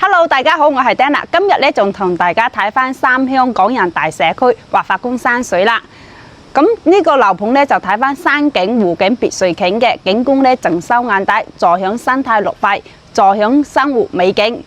Hello， 大家好，我係 Dana， 今日咧仲同大家睇翻三鄉港人大社區華發宮山水啦。咁呢個樓盤咧就睇翻山景、湖景、別墅景嘅景觀咧，盡收眼底，坐享生態綠化，坐享生活美景。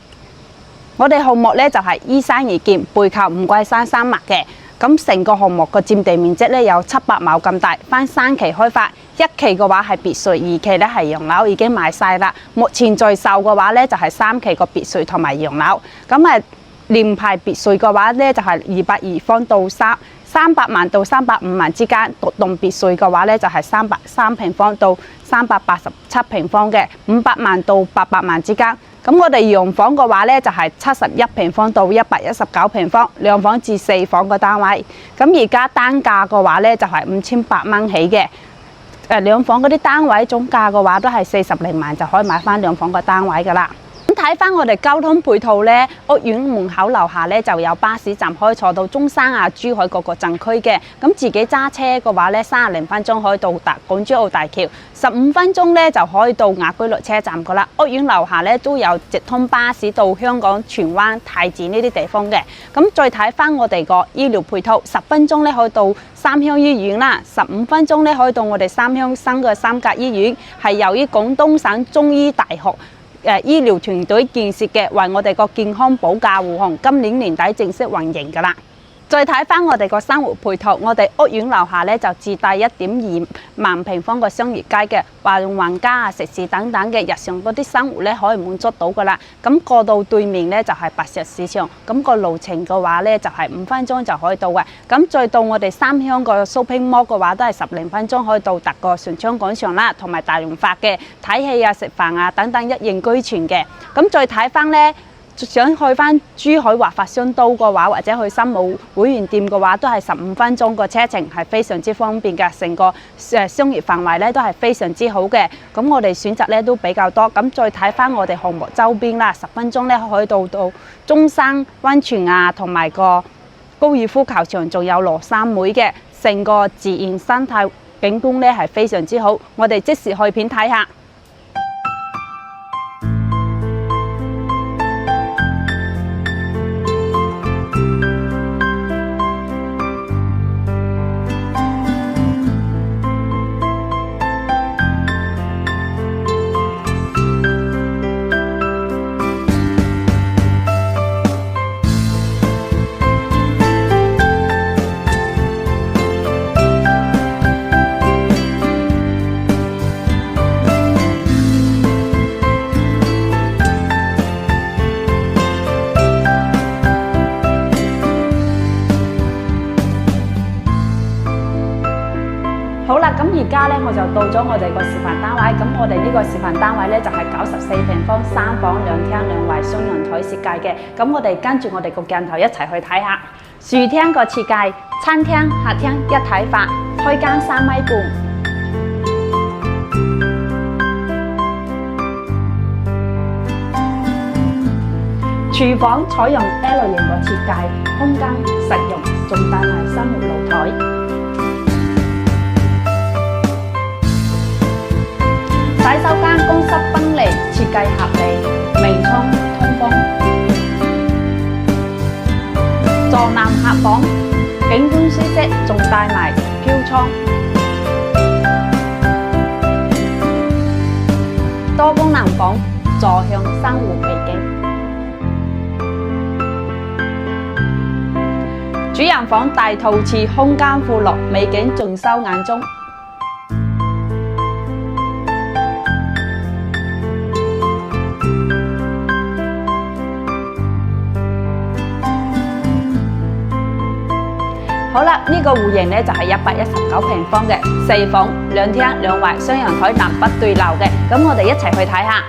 我哋項目咧就係依山而建，背靠五桂山山脈嘅。咁成個項目個佔地面積咧有700畝咁大，分3期開發。一期嘅話係別墅，二期咧係洋樓，已經賣晒啦。目前在售嘅話咧就係3期個別墅同埋洋樓。咁連排別墅嘅話咧就係220方到300萬到350萬之間，獨棟別墅嘅話咧就係303平方到387平方嘅，500萬到800萬之間。咁我哋洋房嘅話咧就係71平方到119平方，兩房至4房個單位。咁而家單價嘅話咧就係5800蚊起嘅。兩房嗰啲單位總價嘅話都係40零萬就可以買翻兩房個單位噶啦。咁睇翻我哋交通配套咧，屋苑門口樓下咧就有巴士站，可以坐到中山啊、珠海各個鎮區嘅。咁自己揸車嘅話咧，30零分鐘可以到達港珠澳大橋，15分鐘咧就可以到雅居樂車站噶啦。屋苑樓下咧都有直通巴士到香港荃灣、太子呢啲地方嘅。咁再睇翻我哋個醫療配套，10分鐘咧可以到三鄉醫院啦，15分鐘咧可以到我哋三鄉新嘅三甲醫院，係由於廣東省中醫大學醫療團隊建設嘅，為我哋個健康保駕護航，今年年底正式運營㗎啦。再睇翻我哋個生活配套，我哋屋苑樓下咧就自帶1.2萬平方個商業街嘅，話用橫家啊、食肆等等嘅日常嗰啲生活咧可以滿足到㗎啦。咁過到對面咧就係白石市場，咁個路程嘅話咧就係5分鐘就可以到嘅。咁再到我哋三鄉個 shopping mall 嘅話，都係10零分鐘可以到達個順昌廣場啦，同埋大潤發嘅睇戲啊、食飯啊等等一應俱全嘅。咁再睇翻咧，想去翻珠海華發商都嘅話，或者去新武會員店嘅話，都係15分鐘個車程，係非常之方便嘅。成個商業範圍咧都係非常之好嘅。咁我哋選擇咧都比較多。咁再睇翻我哋項目周邊啦，10分鐘咧可以到中山溫泉啊，同埋個高爾夫球場，仲有羅山妹嘅。成個自然生態景觀咧係非常之好。我哋即時去片睇下。好啦，咁而家咧我就到咗我哋個示範單位。咁我哋呢個示範單位咧就係94平方3房2廳2衛雙陽台設計嘅。咁我哋跟住我哋個鏡頭一齊去睇下樹廳個設計，餐廳、客廳一體化，開間3米半。廚房採用 L 型個設計，空間實用，仲帶埋生活露台。洗手間公室分離，設計合理，明窗通風。坐南客房，景觀舒適，仲帶埋飄窗。多功能房，坐向生活美景。主人房大套廁，空間闊落，美景盡收眼中。好啦，呢個戶型咧就係119平方嘅4房2廳2衛雙陽台南北對流嘅，咁我哋一齊去睇下。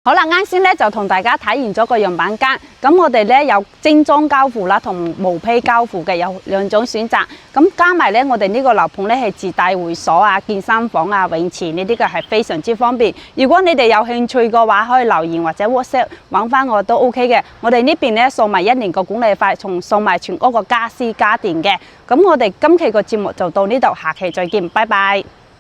好啦，啱先咧就同大家體驗咗個樣板間，咁我哋咧有精裝交付啦，同毛坯交付嘅有兩種選擇。咁加埋咧，我哋呢個樓盤咧係自帶會所啊、健身房啊、泳池呢啲嘅係非常之方便。如果你哋有興趣嘅話，可以留言或者 WhatsApp 揾翻我都 OK 嘅。我哋呢邊咧送埋1年個管理費，仲送埋全屋個家私家電嘅。咁我哋今期個節目就到呢度，下期再見，拜拜。